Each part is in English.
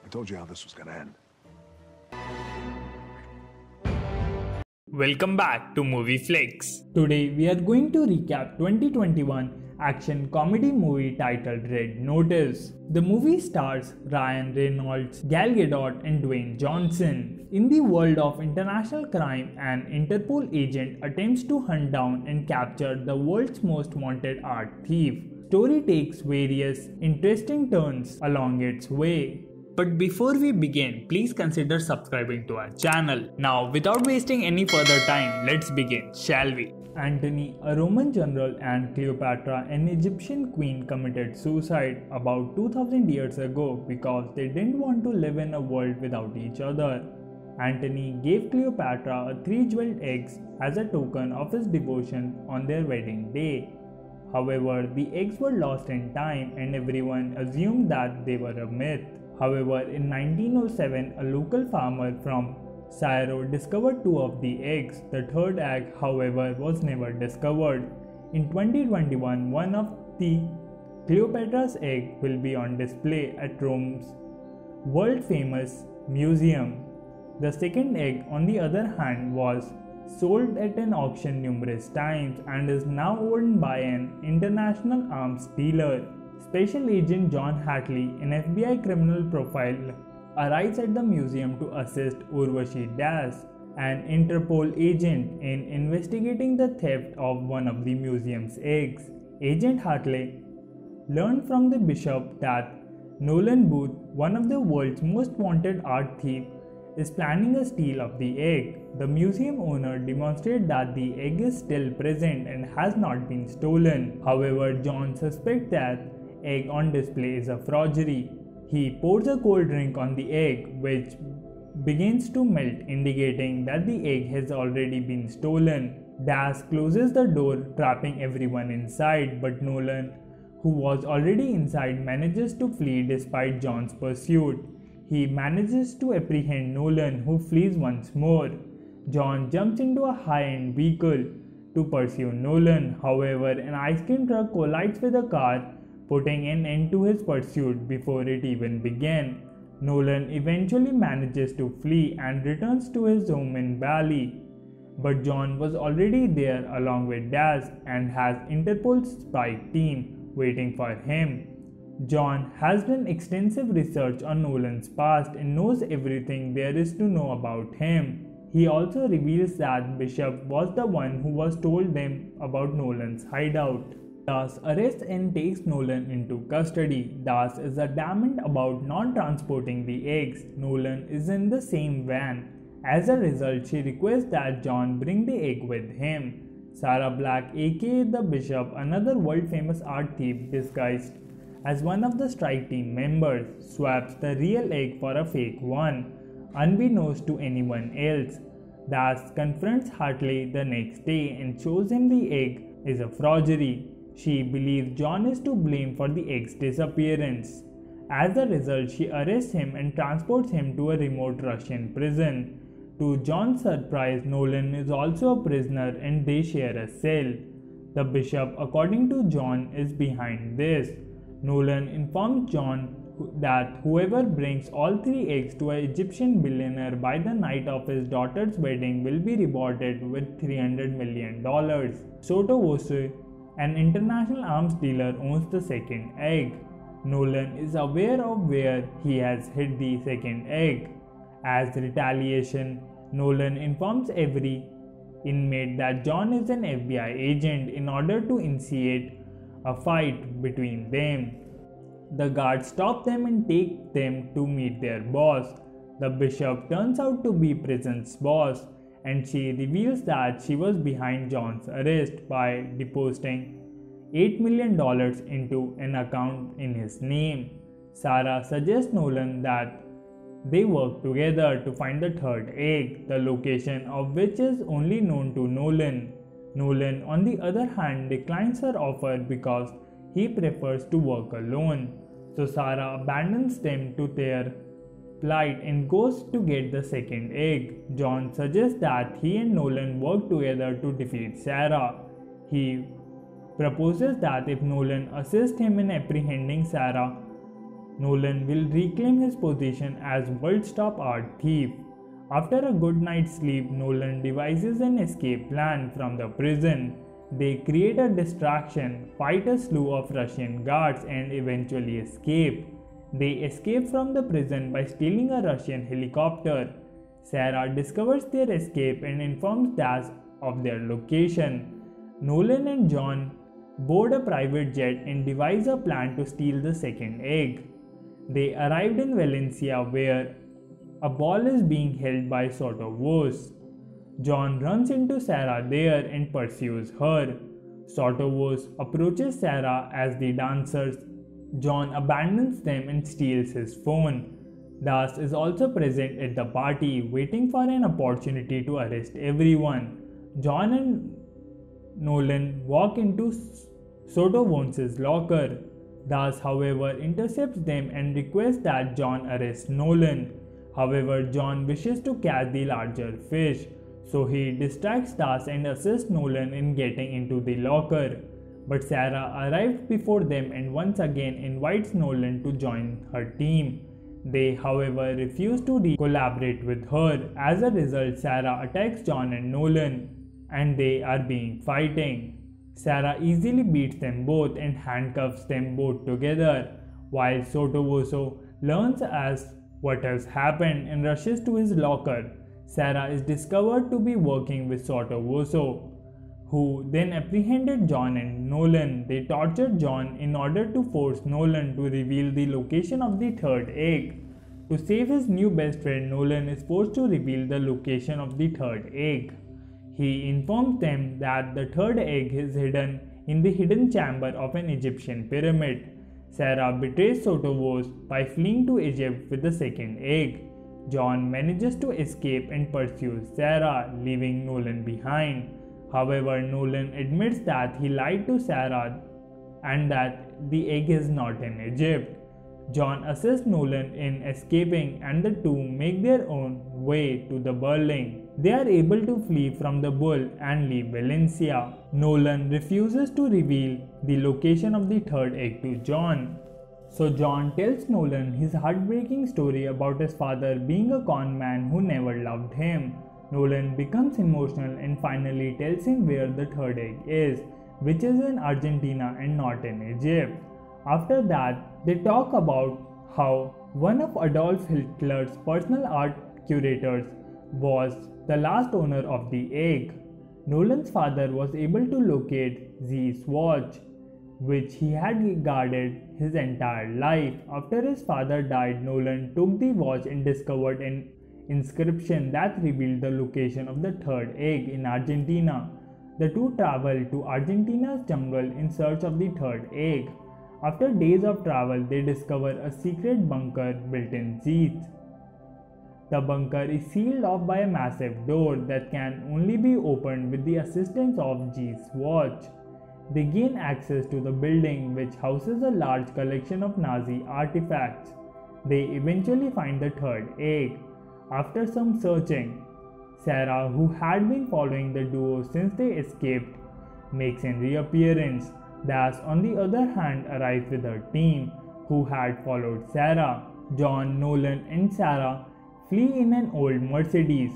I told you how this was gonna end. Welcome back to Movie Flix. Today we are going to recap 2021 action comedy movie titled Red Notice. The movie stars Ryan Reynolds, Gal Gadot and Dwayne Johnson. In the world of international crime, an Interpol agent attempts to hunt down and capture the world's most wanted art thief. Story takes various interesting turns along its way. But before we begin, please consider subscribing to our channel. Now, without wasting any further time, let's begin, shall we? Antony, a Roman general, and Cleopatra, an Egyptian queen, committed suicide about 2000 years ago because they didn't want to live in a world without each other. Antony gave Cleopatra 3 jeweled eggs as a token of his devotion on their wedding day. However, the eggs were lost in time and everyone assumed that they were a myth. However, in 1907, a local farmer from Syro discovered 2 of the eggs. The third egg, however, was never discovered. In 2021, one of the Cleopatra's egg will be on display at Rome's world-famous museum. The second egg, on the other hand, was sold at an auction numerous times and is now owned by an international arms dealer. Special Agent John Hatley, an FBI criminal profiler, arrives at the museum to assist Urvashi Das, an Interpol agent, in investigating the theft of one of the museum's eggs. Agent Hatley learned from the bishop that Nolan Booth, one of the world's most wanted art thieves, is planning a steal of the egg. The museum owner demonstrates that the egg is still present and has not been stolen. However, John suspects that egg on display is a forgery. He pours a cold drink on the egg, which begins to melt, indicating that the egg has already been stolen. Das closes the door, trapping everyone inside, but Nolan, who was already inside, manages to flee despite John's pursuit. He manages to apprehend Nolan, who flees once more. John jumps into a high-end vehicle to pursue Nolan. However, an ice cream truck collides with a car, putting an end to his pursuit before it even began. Nolan eventually manages to flee and returns to his home in Bali. But John was already there along with Das and has Interpol's spy team waiting for him. John has done extensive research on Nolan's past and knows everything there is to know about him. He also reveals that Bishop was the one who was told them about Nolan's hideout. Das arrests and takes Nolan into custody. Das is adamant about not transporting the eggs. Nolan is in the same van. As a result, she requests that John bring the egg with him. Sarah Black, aka the Bishop, another world-famous art thief disguised as one of the strike team members, swaps the real egg for a fake one, unbeknownst to anyone else. Das confronts Hartley the next day and shows him the egg is a forgery. She believes John is to blame for the egg's disappearance. As a result, she arrests him and transports him to a remote Russian prison. To John's surprise, Nolan is also a prisoner and they share a cell. The bishop, according to John, is behind this. Nolan informs John that whoever brings all 3 eggs to an Egyptian billionaire by the night of his daughter's wedding will be rewarded with $300 million. Sotovose, an international arms dealer, owns the second egg. Nolan is aware of where he has hid the second egg. As retaliation, Nolan informs every inmate that John is an FBI agent in order to initiate a fight between them. The guards stop them and take them to meet their boss. The bishop turns out to be prison's boss, and she reveals that she was behind John's arrest by depositing $8 million into an account in his name. Sarah suggests Nolan that they work together to find the third egg, the location of which is only known to Nolan. Nolan, on the other hand, declines her offer because he prefers to work alone. So Sarah abandons them to their plight and goes to get the second egg. John suggests that he and Nolan work together to defeat Sarah. He proposes that if Nolan assists him in apprehending Sarah, Nolan will reclaim his position as world's top art thief. After a good night's sleep, Nolan devises an escape plan from the prison. They create a distraction, fight a slew of Russian guards, and eventually escape. They escape from the prison by stealing a Russian helicopter. Sarah discovers their escape and informs Daz of their location. Nolan and John board a private jet and devise a plan to steal the second egg. They arrived in Valencia where a ball is being held by Sotovos. John runs into Sarah there and pursues her. Sotovos approaches Sarah as the dancers. John abandons them and steals his phone. Das is also present at the party, waiting for an opportunity to arrest everyone. John and Nolan walk into Sotovos' locker. Das, however, intercepts them and requests that John arrest Nolan. However, John wishes to catch the larger fish, so he distracts Das and assists Nolan in getting into the locker. But Sarah arrives before them and once again invites Nolan to join her team. They, however, refuse to collaborate with her. As a result, Sarah attacks John and Nolan, and they are being fighting. Sarah easily beats them both and handcuffs them both together, while Sotovoso learns as what has happened and rushes to his locker. Sarah is discovered to be working with Sotovoso, who then apprehended John and Nolan. They tortured John in order to force Nolan to reveal the location of the third egg. To save his new best friend, Nolan is forced to reveal the location of the third egg. He informs them that the third egg is hidden in the hidden chamber of an Egyptian pyramid. Sarah betrays Sotovos by fleeing to Egypt with the second egg. John manages to escape and pursues Sarah, leaving Nolan behind. However, Nolan admits that he lied to Sarah and that the egg is not in Egypt. John assists Nolan in escaping and the two make their own way to the Berlin. They are able to flee from the bull and leave Valencia. Nolan refuses to reveal the location of the third egg to John. So John tells Nolan his heartbreaking story about his father being a con man who never loved him. Nolan becomes emotional and finally tells him where the third egg is, which is in Argentina and not in Egypt. After that, they talk about how one of Adolf Hitler's personal art curators was the last owner of the egg. Nolan's father was able to locate Z's watch, which he had guarded his entire life. After his father died, Nolan took the watch and discovered an inscription that revealed the location of the third egg in Argentina. The two travel to Argentina's jungle in search of the third egg. After days of travel, they discover a secret bunker built in Zeeth. The bunker is sealed off by a massive door that can only be opened with the assistance of G's watch. They gain access to the building, which houses a large collection of Nazi artifacts. They eventually find the third egg. After some searching, Sarah, who had been following the duo since they escaped, makes an reappearance. Das, on the other hand, arrives with her team, who had followed Sarah. John, Nolan, and Sarah flee in an old Mercedes,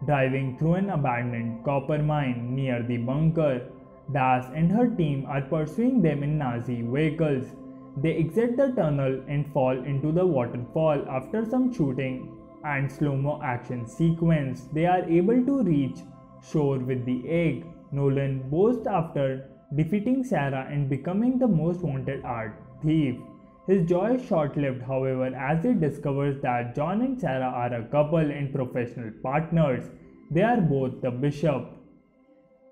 driving through an abandoned copper mine near the bunker. Das and her team are pursuing them in Nazi vehicles. They exit the tunnel and fall into the waterfall. After some shooting and slow-mo action sequence, they are able to reach shore with the egg. Nolan boasts after defeating Sarah and becoming the most wanted art thief. His joy is short-lived, however, as he discovers that John and Sarah are a couple and professional partners. They are both the bishop.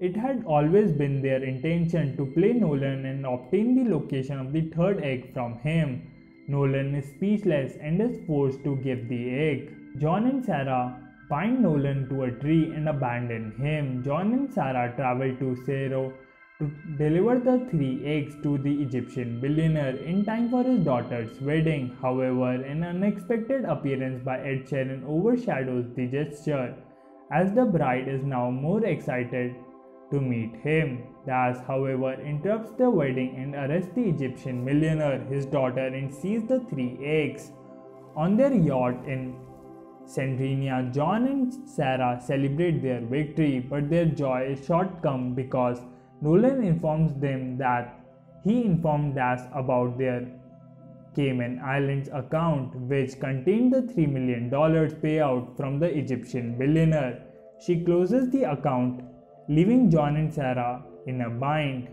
It had always been their intention to play Nolan and obtain the location of the third egg from him. Nolan is speechless and is forced to give the egg. John and Sarah bind Nolan to a tree and abandon him. John and Sarah travel to Cairo to deliver the 3 eggs to the Egyptian billionaire in time for his daughter's wedding. However, an unexpected appearance by Ed Sheeran overshadows the gesture, as the bride is now more excited to meet him. Das, however, interrupts the wedding and arrests the Egyptian millionaire, his daughter, and sees the three eggs. On their yacht in Sandrinia, John and Sarah celebrate their victory, but their joy is short-come because Nolan informs them that he informed Das about their Cayman Islands account, which contained the $3 million payout from the Egyptian billionaire. She closes the account, leaving John and Sarah in a bind.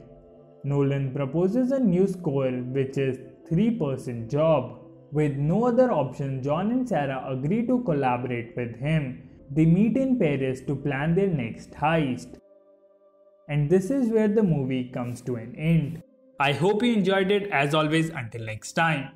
Nolan proposes a new score, which is 3% job. With no other option, John and Sarah agree to collaborate with him. They meet in Paris to plan their next heist. And this is where the movie comes to an end. I hope you enjoyed it. As always, until next time.